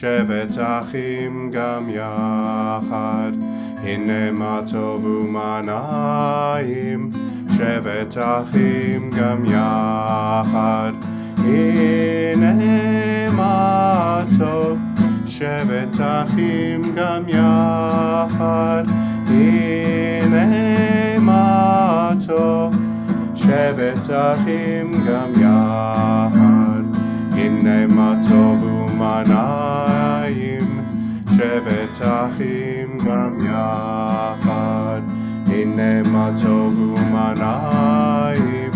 שבת אחים גם יחד, הנה מה טוב ומה נעים. שבת אחים גם יחד, הנה מה טוב. שבת אחים גם יחד, הנה מה טוב. שבת אחים גם יחד, הנה מה טוב ומה נעים. שבת אחים גם יחד, הנה מה טוב ומה נעים.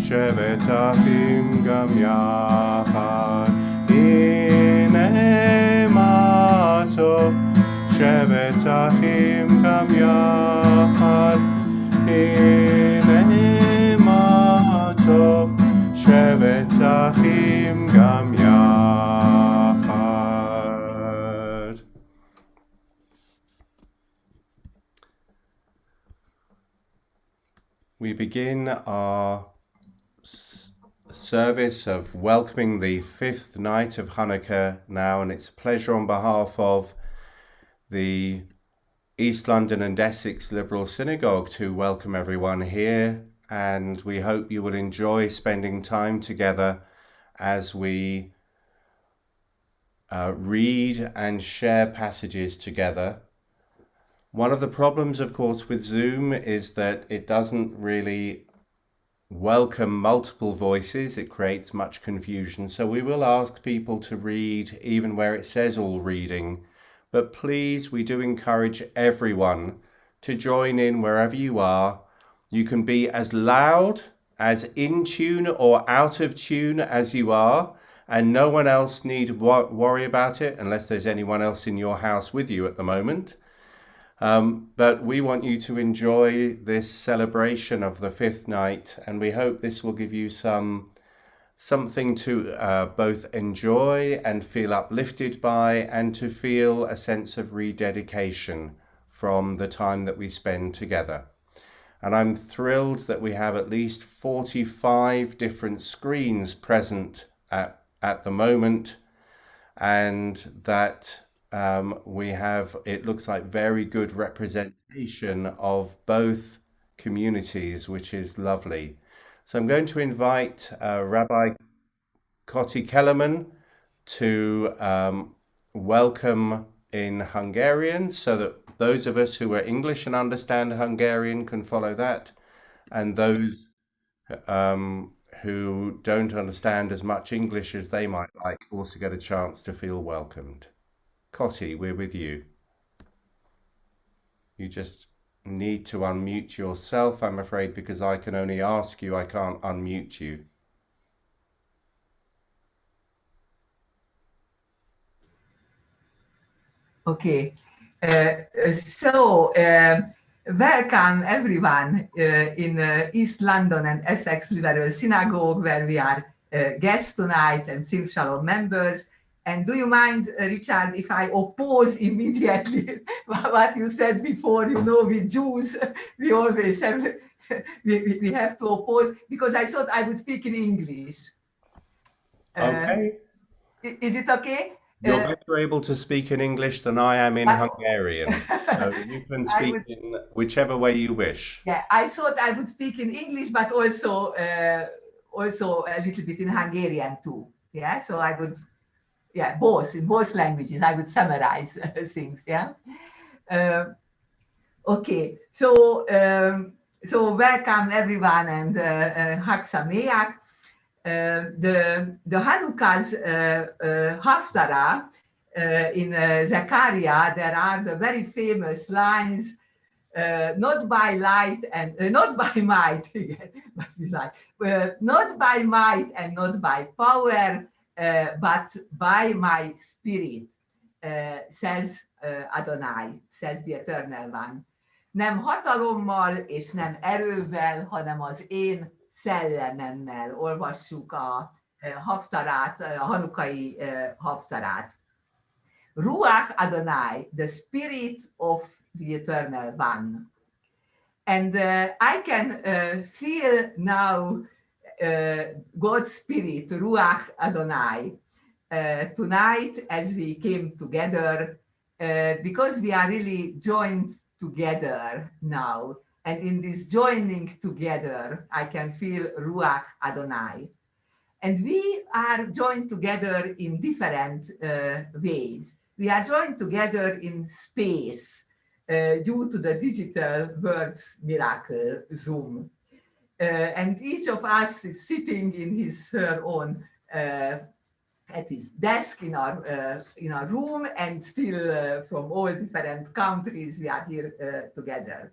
שבת אחים גם יחד, הנה מה טוב. שבת אחים גם יחד, הנה מה טוב. שבת אחים גם יחד. We begin our service of welcoming the fifth night of Hanukkah now, and it's a pleasure on behalf of the East London and Essex Liberal Synagogue to welcome everyone here, and we hope you will enjoy spending time together as we read and share passages together. One of the problems, of course, with Zoom is that it doesn't really welcome multiple voices. It creates much confusion. So we will ask people to read even where it says all reading. But please, we do encourage everyone to join in wherever you are. You can be as loud, as in tune or out of tune as you are, and no one else need worry about it unless there's anyone else in your house with you at the moment. But we want you to enjoy this celebration of the fifth night, and we hope this will give you something to both enjoy and feel uplifted by, and to feel a sense of rededication from the time that we spend together. And I'm thrilled that we have at least 45 different screens present at the moment, and that we have, it looks like, very good representation of both communities, which is lovely. So I'm going to invite Rabbi Kelemen to welcome in Hungarian, so that those of us who are English and understand Hungarian can follow that, and those who don't understand as much English as they might like also get a chance to feel welcomed. Koti, we're with you. You just need to unmute yourself, I'm afraid, because I can only ask you, I can't unmute you. Okay, welcome everyone in East London and Essex Liberal Synagogue, where we are guests tonight and Shalom members. And do you mind, Richard, if I oppose immediately what you said before? You know, with Jews, we always have, we have to oppose, because I thought I would speak in English. Okay. Is it okay? You're better able to speak in English than I am in Hungarian. So you can speak in whichever way you wish. Yeah, I thought I would speak in English, but also a little bit in Hungarian too. Yeah, so I would, yeah, both, in both languages, I would summarize things. Yeah. Okay, so welcome everyone, and Hag Sameach. The Hanukkah's Haftarah in Zechariah, there are the very famous lines, not by light and not by might, not by might and not by power, but by my spirit, says Adonai, says the Eternal One. Nem hatalommal és nem erővel, hanem az én szellememmel. Olvassuk a haftarát, a hanukai haftarát. Ruach Adonai, the spirit of the Eternal One. And I can feel now God's spirit, Ruach Adonai, tonight as we came together, because we are really joined together now. And in this joining together, I can feel Ruach Adonai. And we are joined together in different ways. We are joined together in space due to the digital world's miracle, Zoom. And each of us is sitting in his her own at his desk in our room, and still from all different countries we are here together.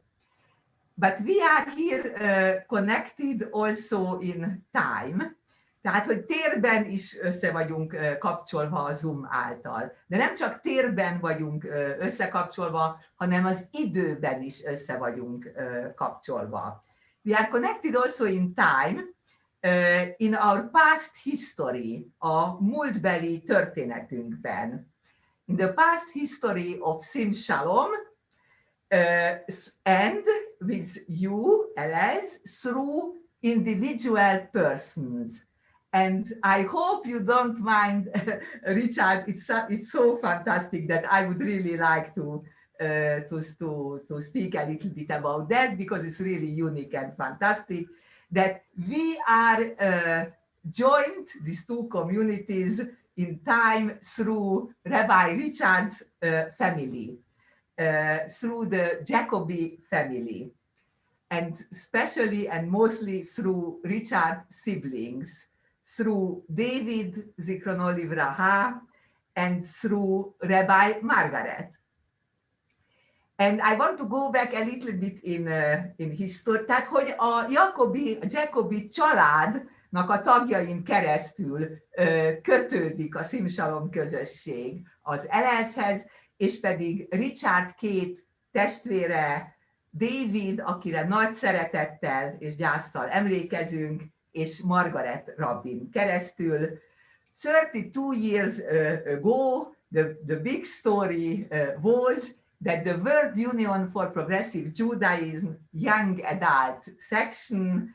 But we are here connected also in time, tehát hogy térben is össze vagyunk kapcsolva a Zoom által. De nem csak térben vagyunk összekapcsolva, hanem az időben is össze vagyunk kapcsolva. We are connected also in time, in our past history, a múltbeli történetünkben. In the past history of Sim Shalom, and with you, Elias, through individual persons. And I hope you don't mind, Richard, it's so fantastic that I would really like to speak a little bit about that, because it's really unique and fantastic that we are joined, these two communities, in time through Rabbi Richard's family, through the Jacobi family, and especially and mostly through Richard's siblings, through David Zichrono Livraha, and through Rabbi Margaret. And I want to go back a little bit in history. Tehát, hogy a Jacobi családnak a tagjain keresztül kötődik a Sim Shalom közösség az Eliashez, és pedig Richard két testvére, David, akire nagy szeretettel és gyászsal emlékezünk, és Margaret Rabbin keresztül. 32 years ago, the big story was that the World Union for Progressive Judaism young adult section,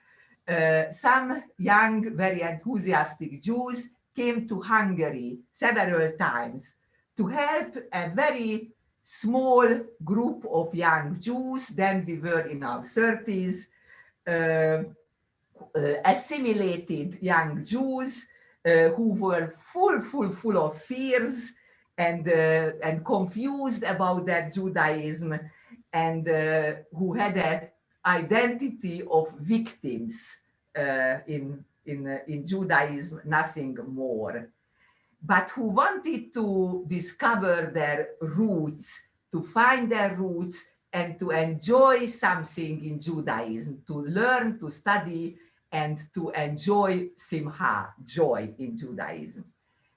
some young, very enthusiastic Jews came to Hungary several times to help a very small group of young Jews, then we were in our 30s, assimilated young Jews who were full of fears and confused about their Judaism, and who had an identity of victims in Judaism, nothing more, but who wanted to discover their roots, to find their roots, and to enjoy something in Judaism, to learn, to study, and to enjoy simha, joy in Judaism.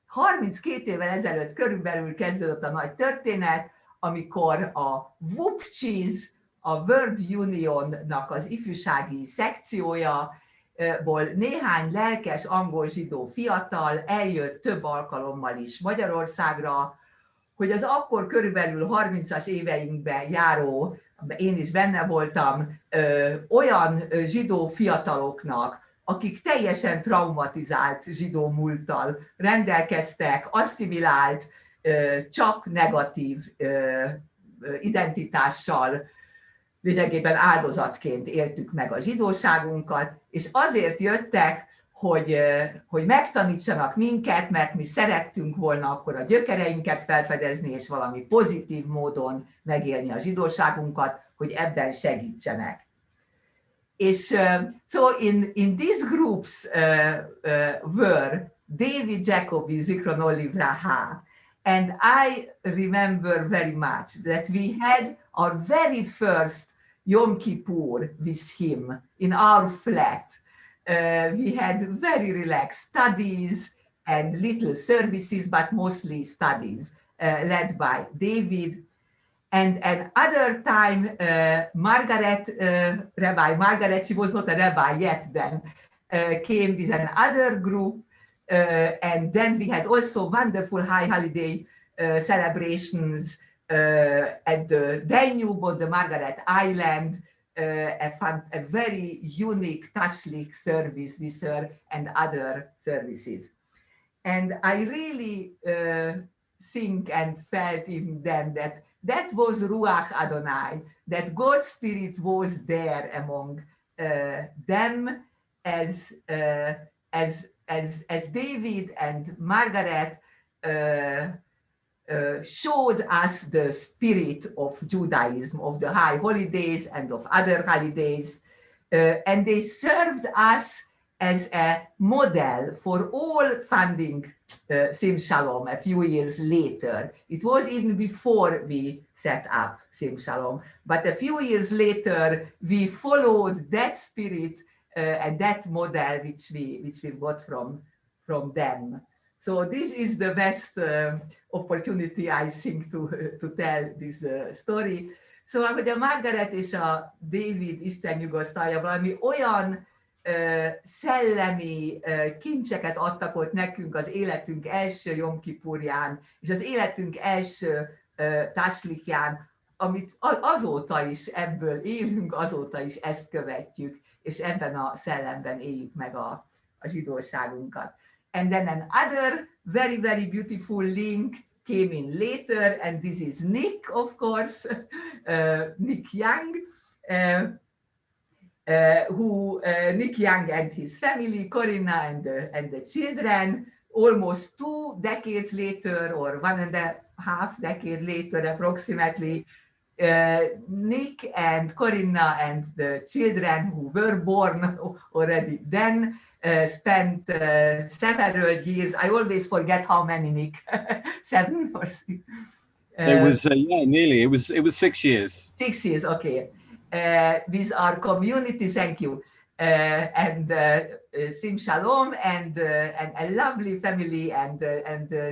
32 évvel ezelőtt körülbelül kezdődött a nagy történet, amikor a WUPCHIS, a World Union-nak az ifjúsági szekciójából néhány lelkes angol zsidó fiatal eljött több alkalommal is Magyarországra, hogy az akkor körülbelül 30-as éveinkben járó, én is benne voltam, olyan zsidó fiataloknak, akik teljesen traumatizált zsidó múlttal rendelkeztek, asszimilált, csak negatív identitással, lényegében áldozatként éltük meg a zsidóságunkat, és azért jöttek, hogy megtanítsanak minket, mert mi szerettünk volna akkor a gyökereinket felfedezni, és valami pozitív módon megélni a zsidóságunkat, hogy ebben segítsenek. És so in these groups were David Jacobi, Zichrono Livraha, and I remember very much that we had our very first Yom Kippur with him in our flat. We had very relaxed studies and little services, but mostly studies led by David. And another time, Margaret, Rabbi Margaret, she was not a rabbi yet then, came with another group. And then we had also wonderful high holiday celebrations at the Danube on the Margaret Island, a very unique Tashlich service with her and other services. And I really think and felt even then that was Ruach Adonai, that God's Spirit was there among them as David and Margaret showed us the spirit of Judaism, of the high holidays and of other holidays. And they served us as a model for all funding Sim Shalom a few years later. It was even before we set up Sim Shalom, but a few years later, we followed that spirit and that model which we got from them. So this is the best opportunity, I think, to tell this story. Szóval, hogy a Margaret és a David, Isten nyugosztalja, valami olyan szellemi kincseket adtak ott nekünk az életünk első Jom Kipurján, és az életünk első Taslikján, amit azóta is ebből élünk, azóta is ezt követjük, és ebben a szellemben éljük meg a zsidóságunkat. And then another very, very beautiful link came in later, and this is Nick, of course, Nick Young, Nick Young and his family, Corinna and the children, almost 2 decades later, or 1.5 decades later approximately, Nick and Corinna and the children who were born already then spent several years. I always forget how many, Nick. 7 or 6. It was nearly. It was 6 years. 6 years, okay. With our community, thank you, and Sim Shalom, and a lovely family, and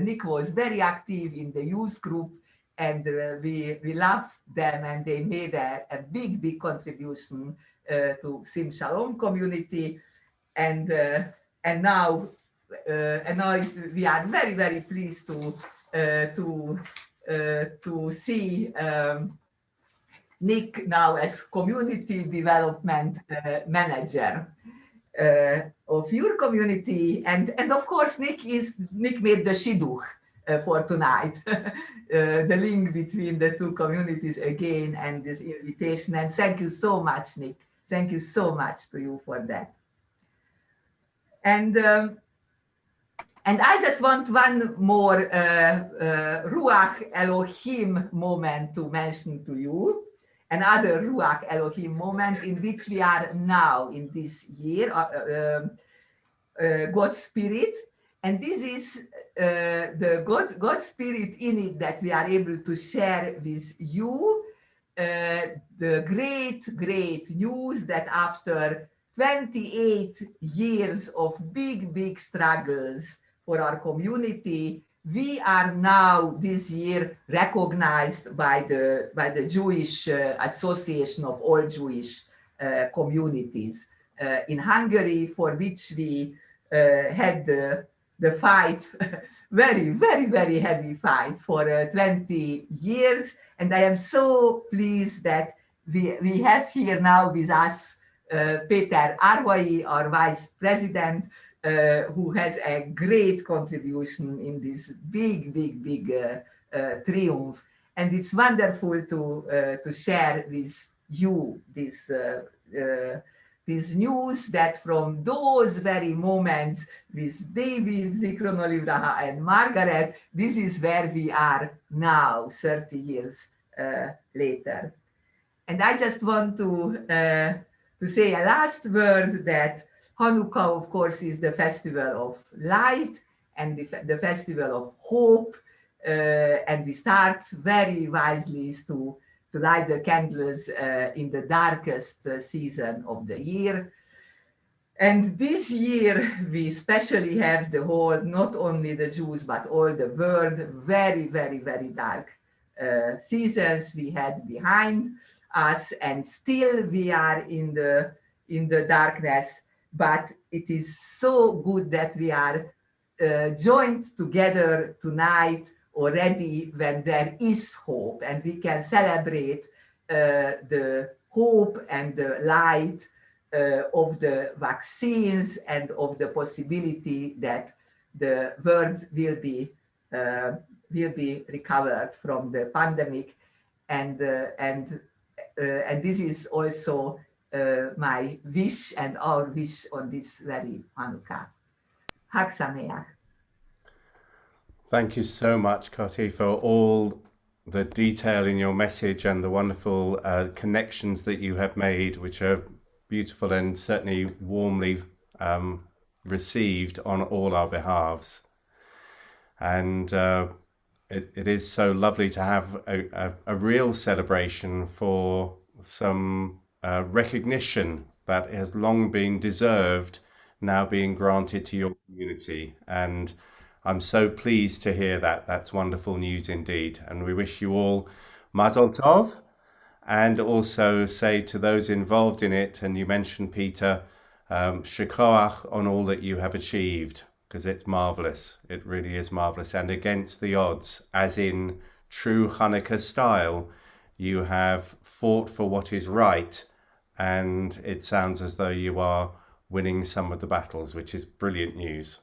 Nick was very active in the youth group, and we loved them, and they made a big contribution to Sim Shalom community. And now we are very, very pleased to see Nick now as community development manager of your community, and of course Nick made the shidduch for tonight, the link between the two communities again, and this invitation. And thank you so much, Nick. Thank you so much to you for that. And I just want one more Ruach Elohim moment to mention to you, another Ruach Elohim moment in which we are now in this year, God's Spirit. And this is the God's Spirit in it that we are able to share with you, the great news that after 28 years of big struggles for our community, we are now this year recognized by the Jewish Association of all Jewish communities in Hungary, for which we had the fight, very heavy fight for 20 years. And I am so pleased that we have here now with us Péter Árvai, our vice president, who has a great contribution in this big triumph. And it's wonderful to share with you this news that from those very moments with David, Zichrono Livraha, and Margaret, this is where we are now, 30 years later. And I just want to say a last word that Chanukah, of course, is the festival of light and the festival of hope. And we start very wisely to light the candles in the darkest season of the year. And this year, we especially have the whole, not only the Jews, but all the world, very dark seasons we had behind us, and still we are in the darkness. But it is so good that we are joined together tonight already when there is hope, and we can celebrate the hope and the light of the vaccines and of the possibility that the world will be recovered from the pandemic, and this is also my wish and our wish on this very Hanukkah. Hag Sameach. Thank you so much, Kati, for all the detail in your message and the wonderful connections that you have made, which are beautiful and certainly warmly received on all our behalves. And it is so lovely to have a real celebration for some recognition that has long been deserved, now being granted to your community. And I'm so pleased to hear that. That's wonderful news indeed. And we wish you all Mazel Tov, and also say to those involved in it, and you mentioned Peter, Shekoach on all that you have achieved, because it's marvelous. It really is marvelous. And against the odds, as in true Hanukkah style, you have fought for what is right, and it sounds as though you are winning some of the battles, which is brilliant news.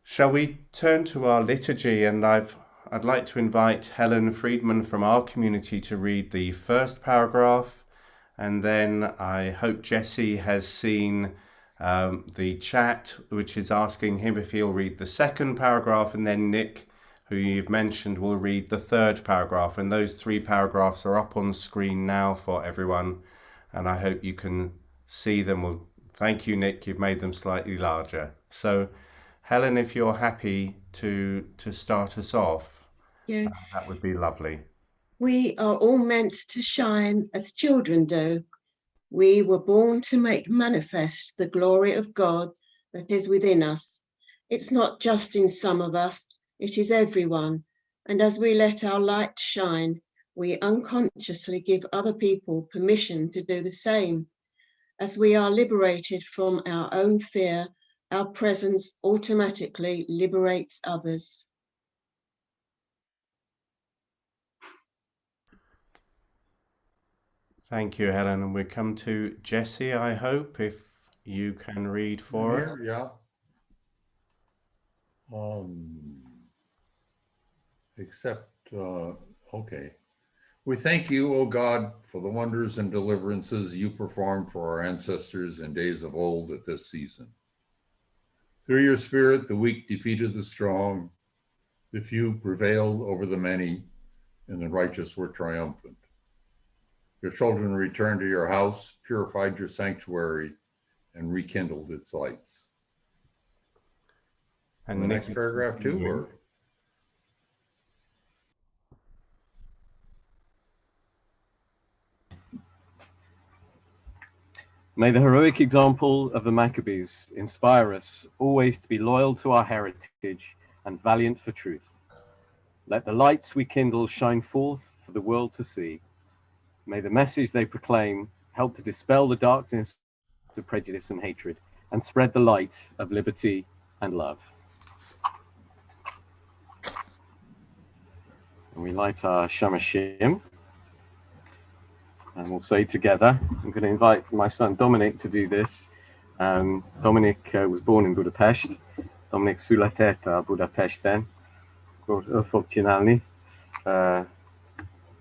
Shall we turn to our liturgy? And I'd like to invite Helen Friedman from our community to read the first paragraph, and then I hope Jesse has seen the chat, which is asking him if he'll read the second paragraph, and then Nick, who you've mentioned, will read the third paragraph. And those three paragraphs are up on screen now for everyone, and I hope you can see them. Well, thank you, Nick. You've made them slightly larger. So Helen, if you're happy to start us off, Yeah. that would be lovely. We are all meant to shine as children do. We were born to make manifest the glory of God that is within us. It's not just in some of us, it is everyone. And as we let our light shine, we unconsciously give other people permission to do the same. As we are liberated from our own fear, our presence automatically liberates others. Thank you, Helen. And we come to Jesse, I hope, if you can read for us. Yeah. Okay. We thank you, O God, for the wonders and deliverances you performed for our ancestors in days of old at this season. Through your Spirit, the weak defeated the strong, the few prevailed over the many, and the righteous were triumphant. Your children returned to your house, purified your sanctuary, and rekindled its lights. And the next paragraph too, or? May the heroic example of the Maccabees inspire us always to be loyal to our heritage and valiant for truth. Let the lights we kindle shine forth for the world to see. May the message they proclaim help to dispel the darkness of prejudice and hatred and spread the light of liberty and love. And we light our shamashim. And we'll say together, I'm going to invite my son Dominic to do this. Dominic was born in Budapest. Dominic született Budapesten. Ő fog csinálni.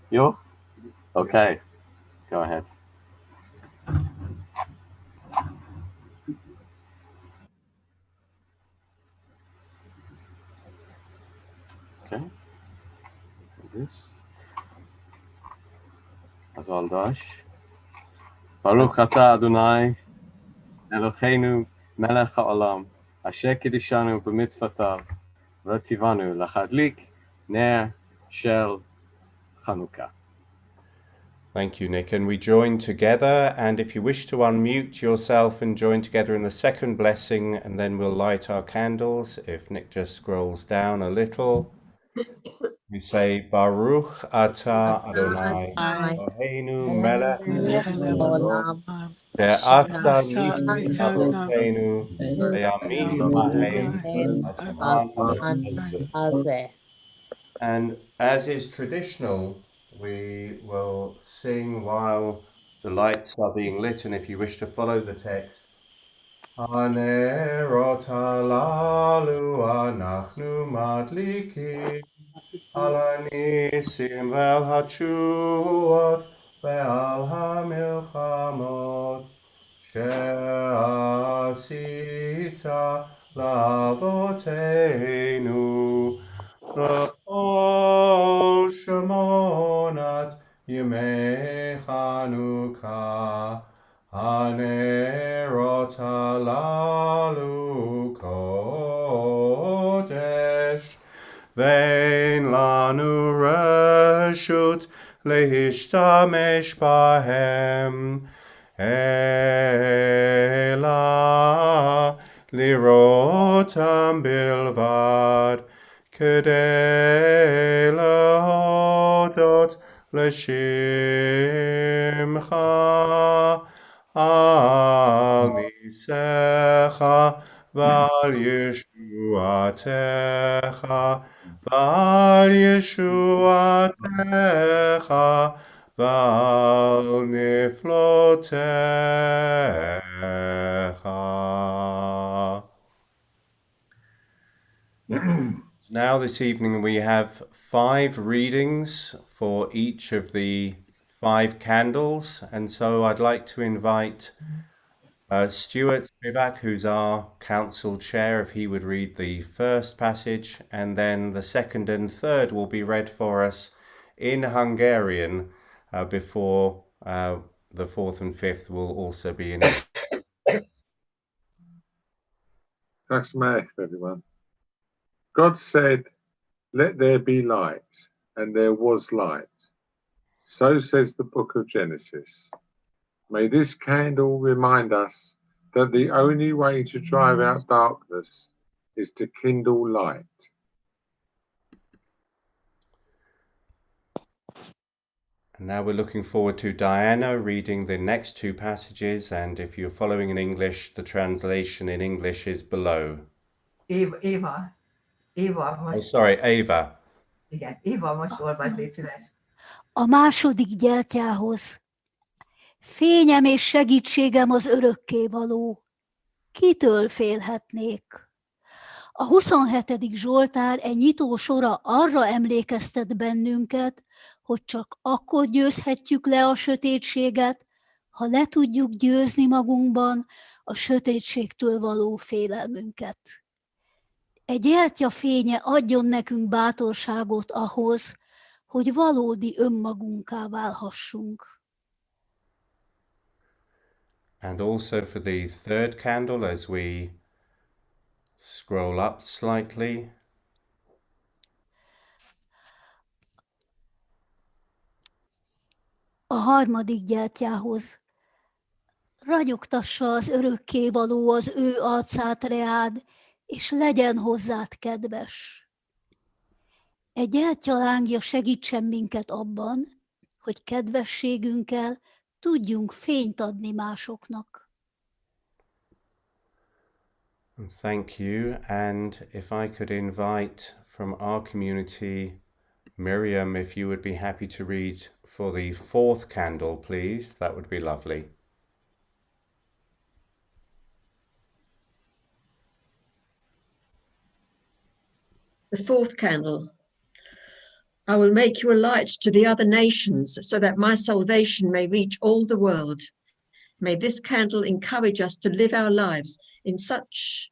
Jó? Okay, go ahead. Okay, so this. אז הלדש. ברוך אתה אדוני אלוהינו מלך העולם אשר קידשנו במצוותיו וציוונו להדליק נר של חנוכה. Thank you, Nick. And we join together, and if you wish to unmute yourself and join together in the second blessing, and then we'll light our candles. If Nick just scrolls down a little. We say, Baruch atah Adonai Eloheinu melech haolam she'asa nisi avotenu le'yamin ha'hem. And as is traditional, we will sing while the lights are being lit, and if you wish to follow the text, הנרות הללו אנחנו מדליקים על הניסים ועל התשועות ועל המלחמות שעשית לאבותינו לכל שמונת ימי חנוכה. הנרות הללו קודש ואין לנו רשות להשתמש בהם אלא לראותם בלבד כדי להודות לשמך על ניסיך ועל ישועתך ועל ישועתך ועל נפלותיך. Now this evening we have 5 readings for each of the 5 candles, and so I'd like to invite Stuart Spivak, who's our council chair, if he would read the first passage, and then the second and third will be read for us in Hungarian before the fourth and fifth will also be in English. Tack så mycket, everyone. God said, "Let there be light," and there was light. So says the book of Genesis. May this candle remind us that the only way to drive out darkness is to kindle light. And now we're looking forward to Diana reading the next 2 passages, and if you're following in English, the translation in English is below. Éva most... Oh, sorry, Ava. Igen, Éva, most olvasd, légy szíves. A második gyertyához. Fényem és segítségem az örökkévaló. Kitől félhetnék? A 27. Zsoltár egy nyitó sora arra emlékeztet bennünket, hogy csak akkor győzhetjük le a sötétséget, ha le tudjuk győzni magunkban a sötétségtől való félelmünket. Egy gyertya fénye adjon nekünk bátorságot ahhoz, hogy valódi önmagunká válhassunk. And also for the third candle, as we scroll up slightly. A harmadik gyertyához. Ragyogtassa az örökkévaló az ő arcát reád, és legyen hozzád kedves. Egy gyertyalángja segítsen minket abban, hogy kedvességünkkel tudjunk fényt adni másoknak. Thank you. And if I could invite from our community, Miriam, if you would be happy to read for the fourth candle, please, that would be lovely. The fourth candle. I will make you a light to the other nations so that my salvation may reach all the world. May this candle encourage us to live our lives in such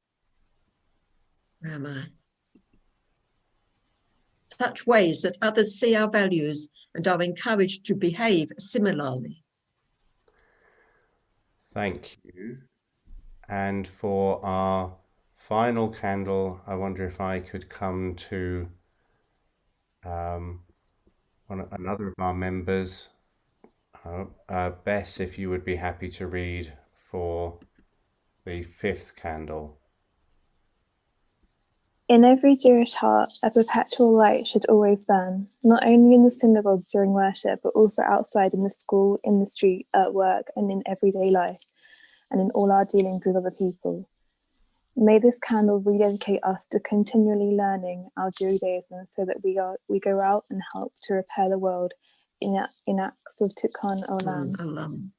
ways that others see our values and are encouraged to behave similarly. Thank you. And for our final candle, I wonder if I could come to another of our members. Bess, if you would be happy to read for the fifth candle. In every Jewish heart, a perpetual light should always burn, not only in the synagogue during worship, but also outside in the school, in the street, at work, and in everyday life, and in all our dealings with other people. May this candle rededicate us to continually learning our Judaism so that we go out and help to repair the world in acts of Tikkun Olam.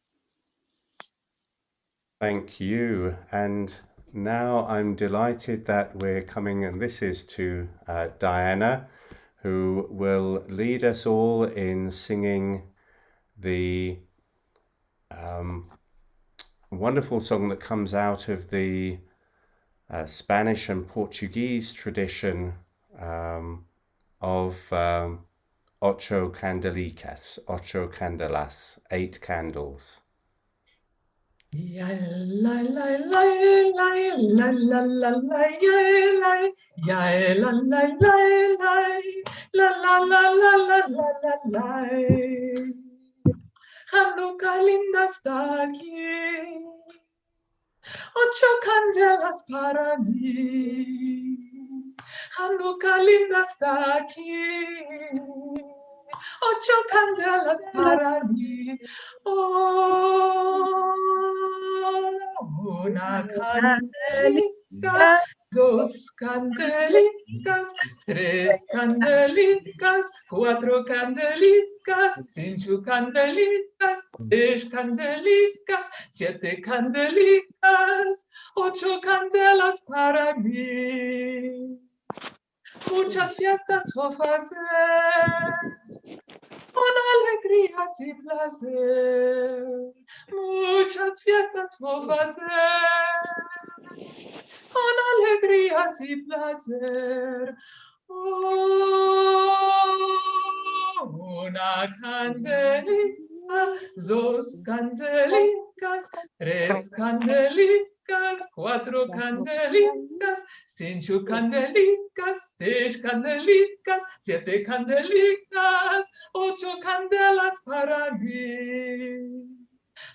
Thank you. And now I'm delighted that we're coming, and this is to Diana, who will lead us all in singing the wonderful song that comes out of the Spanish and Portuguese tradition of ocho candelicas, ocho candelas, 8 candles. Ya la la la la la la la la ya la ya la la la la la la la la la la la. Chanukah linda está aquí, 8 candelas para mí. Chanukah linda está aquí, 8 candelas para mí. Oh, una candelica, 2 candelicas, 3 candelicas, 4 candelicas, 5 candelicas, 6 candelicas, 7 candelicas, 8 candelas para mí. Muchas fiestas vou fazer, con alegrías y placer. Muchas fiestas vou fazer, con alegrías y placer. Oh, una candelica, 2 candelicas, 3 candelicas, 4 candelicas, 5 candelicas, 6 candelicas, 7 candelicas, 8 candelas para mí.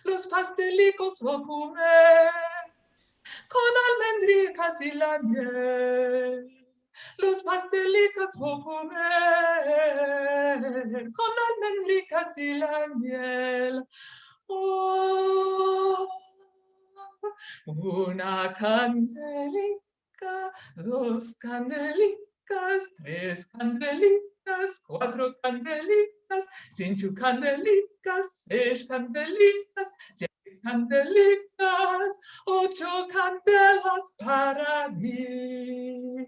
Los pastelicos voy a comer con almendricas y la miel. Los pastelicos voy a comer con almendricas y la miel. Oh, una candelica, 2 candelicas, 3 candelicas, 4 candelicas, 5 candelicas, 6 candelicas, 7 candelicas, 8 candelas para mí.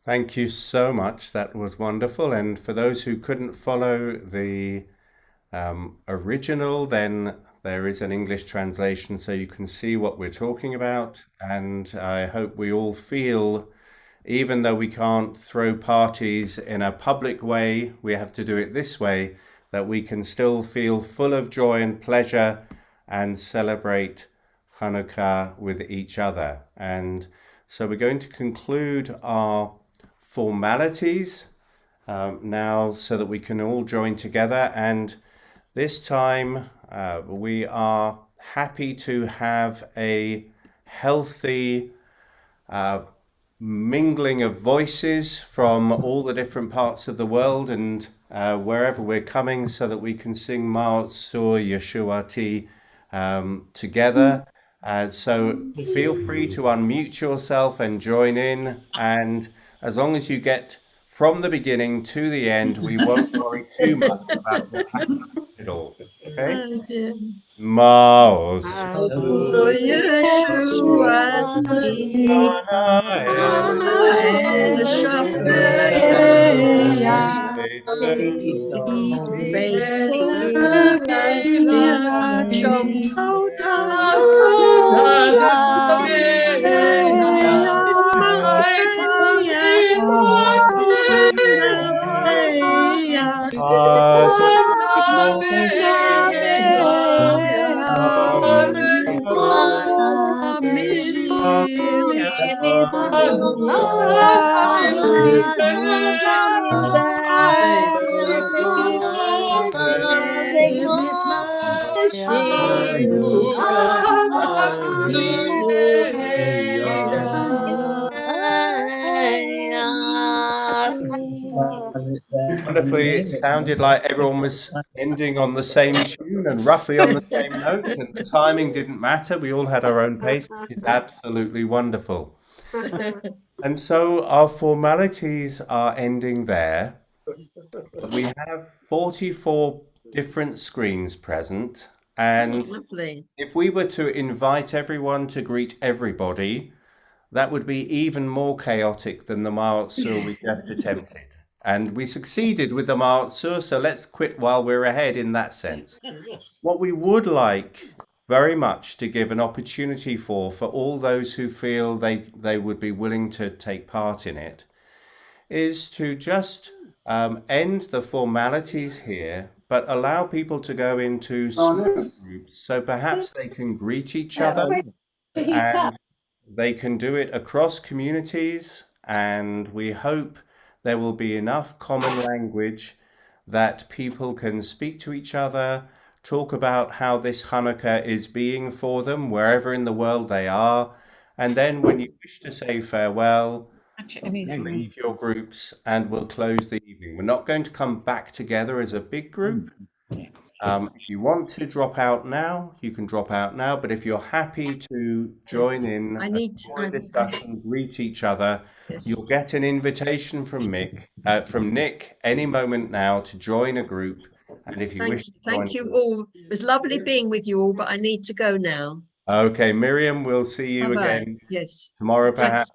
Thank you so much. That was wonderful. And for those who couldn't follow the original, then there is an English translation so you can see what we're talking about. And I hope we all feel, even though we can't throw parties in a public way, we have to do it this way, that we can still feel full of joy and pleasure and celebrate Chanukah with each other. And so we're going to conclude our formalities now so that we can all join together. And this time we are happy to have a healthy mingling of voices from all the different parts of the world and wherever we're coming, so that we can sing Ma'ot Sur Yeshuati together. So feel free to unmute yourself and join in, and as long as you get from the beginning to the end, we won't worry too much about what happens in the middle. Okay? Ma'ot Sur Wonderfully, it sounded like everyone was ending on the same tune and roughly on the same note, and the timing didn't matter. We all had our own pace, which is absolutely wonderful. And so our formalities are ending there. But we have 44 different screens present, and Lovely. if we were to invite everyone to greet everybody, that would be even more chaotic than the Ma'at Sur we just attempted. And we succeeded with the Ma'at Sur, so let's quit while we're ahead in that sense. What we would like very much to give an opportunity for all those who feel they would be willing to take part in it, is to just end the formalities here, but allow people to go into small groups, so perhaps they can greet each other, and they can do it across communities, and we hope there will be enough common language that people can speak to each other, talk about how this Hanukkah is being for them wherever in the world they are, and then when you wish to say farewell, leave your groups and we'll close the evening. We're not going to come back together as a big group. If you want to drop out now, you can drop out now, but if you're happy to join in a discussion, greet each other, you'll get an invitation from Nick any moment now to join a group. And if you wish to thank you all. It was lovely being with you all, but I need to go now. Okay, Miriam, we'll see you again tomorrow perhaps.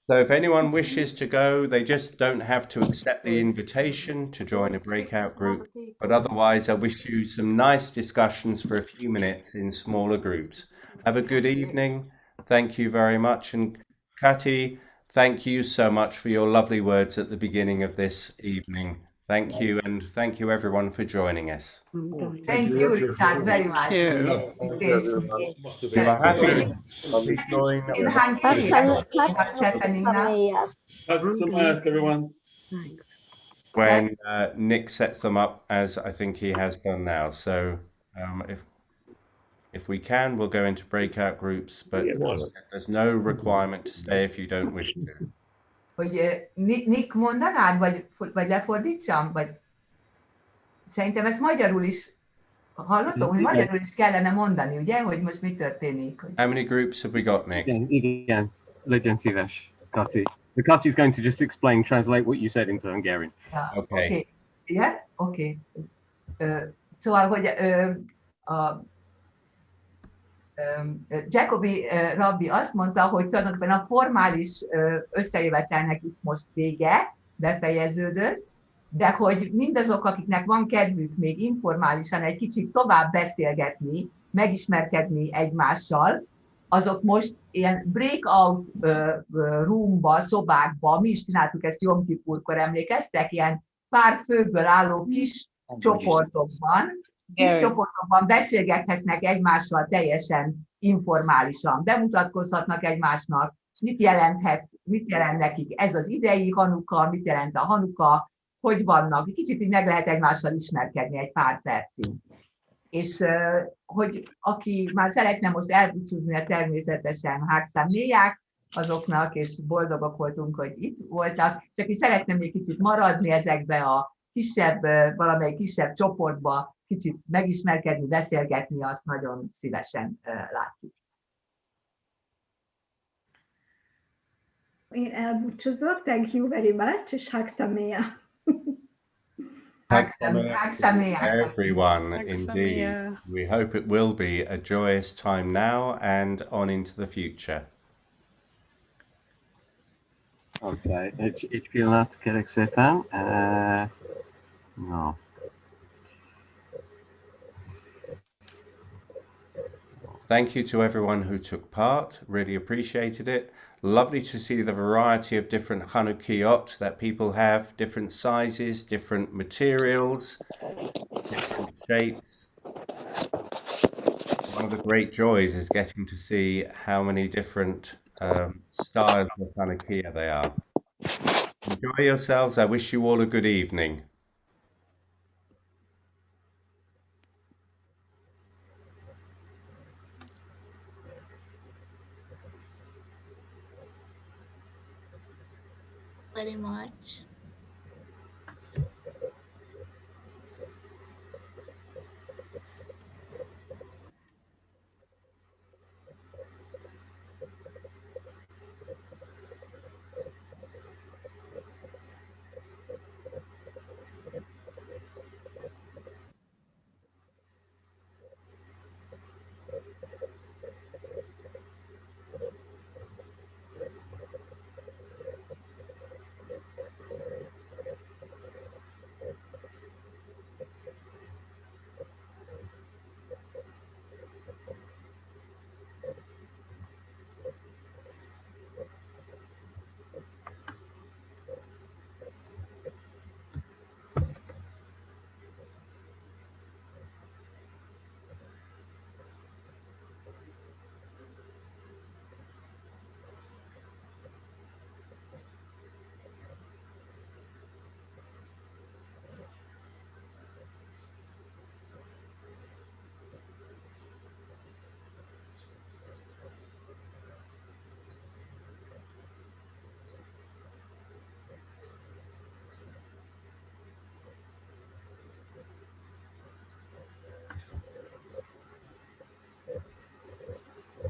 So if anyone wishes to go, they just don't have to accept the invitation to join a breakout group. But otherwise, I wish you some nice discussions for a few minutes in smaller groups. Have a good evening. Thank you very much. And Kati, thank you so much for your lovely words at the beginning of this evening. Thank you, and thank you everyone for joining us. Thank you, Richard, very much. If you are happy, please join. In Hungary, what's happening now? Everyone. Thanks. When Nick sets them up, as I think he has done now. So if we can, we'll go into breakout groups, but there's no requirement to stay if you don't wish to. Hogy Nick mondanád, vagy lefordítsam, vagy szerintem ezt magyarul is hallottam, hogy magyarul is kellene mondani, ugye, hogy most mi történik. How many groups have we got, Nick? Igen, legyen szíves, Kati. The Kati's going to just explain, translate what you said into Hungarian. Okay. Yeah? Okay. Szóval, hogy Jacobi Rabbi azt mondta, hogy tulajdonképpen a formális összejövetelnek itt most vége, befejeződött, de hogy mindazok, akiknek van kedvük még informálisan egy kicsit tovább beszélgetni, megismerkedni egymással, azok most ilyen breakout roomba, szobákba, mi is csináltuk ezt Jom Kipurkor, emlékeztek? Ilyen pár főből álló kis csoportokban, beszélgethetnek egymással teljesen informálisan, bemutatkozhatnak egymásnak, mit jelent nekik ez az idei Hanuka, mit jelent a Hanuka, hogy vannak, kicsit így meg lehet egymással ismerkedni egy pár percig. És hogy aki már szeretne most elbúcsúzni, természetesen hágszámnéják azoknak, és boldogok voltunk, hogy itt voltak, csak aki szeretne még kicsit maradni ezekbe a kisebb, valamelyik kisebb csoportba, kicsit megismerkedni, beszélgetni, azt nagyon szívesen látjuk. Én elbúcsúzok, thank you very much, és Hagsameya. Everyone, indeed. We hope it will be a joyous time now and on into the future. Okay, egy pillanat, kérek szépen. No. Thank you to everyone who took part. Really appreciated it. Lovely to see the variety of different Chanukiot that people have, different sizes, different materials, different shapes. One of the great joys is getting to see how many different styles of Chanukiah there are. Enjoy yourselves. I wish you all a good evening. Very much.